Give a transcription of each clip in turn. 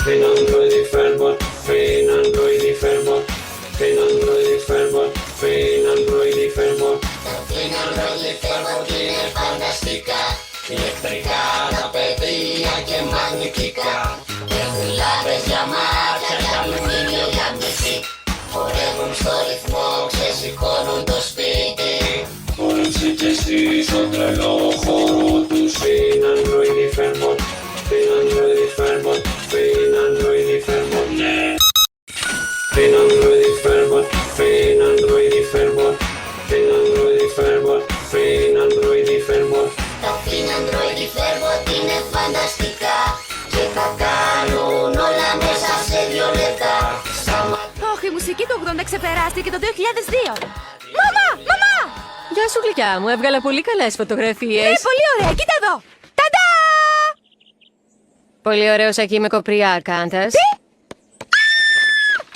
Fin Android Fairbot, Fin Android Fairbot, Fin Android Fairbot, Fin Android Fairbot. Fin Android Fairbot είναι φανταστικά, ηλεκτρικά τα παιδεία και μαγνητικά. Έχουν λάμπες για μάτια και αλουμίνιο για μυθί. Χορεύουν στο ρυθμό, ξεσηκώνουν το σπίτι. Χόρεψε κι εσύ στον τρελό χώρο τους. Fin Android Fairbot, Fin Android Fairbot, Fin Android Fairbot, ναι. Fin Android Fairbot, Fin Android Fairbot, Fin Android Fairbot, Fin Android Fairbot. Τα Fin Android Fairbot είναι φανταστικά και τα κάνουν όλα μέσα σε 2 λεπτά. Ωχ, η μουσική του 80 ξεπεράστηκε το 2002. Μαμά! Μαμά! Γεια σου, γλυκιά μου. Έβγαλα πολύ καλές φωτογραφίες. Ναι, πολύ ωραία. Κοίτα εδώ. Ταντά! Πολύ ωραίο σακί με κοπριά, Κάντας. Τι?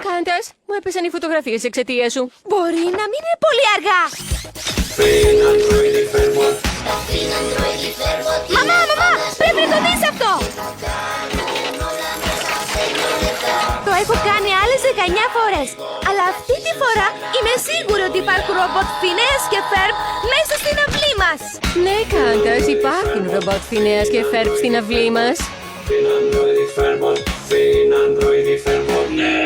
Κάντας, μου έπεσαν οι φωτογραφίες εξαιτίας σου. Μπορεί να μην είναι πολύ αργά. Fin Android Fairbot. Μαμά, μαμά! Πρέπει να το δεις αυτό! Το έχω κάνει άλλες 19 φορές. Αλλά αυτή τη φορά είμαι σίγουρη ότι υπάρχουν ρομπότ Phineas και Ferb μέσα στην αυλή μας. Ναι, Κάντας, υπάρχουν ρομπότ Phineas και Ferb στην αυλή μας. Fin Android Fairbot, Fin Android Fairbot, ναι.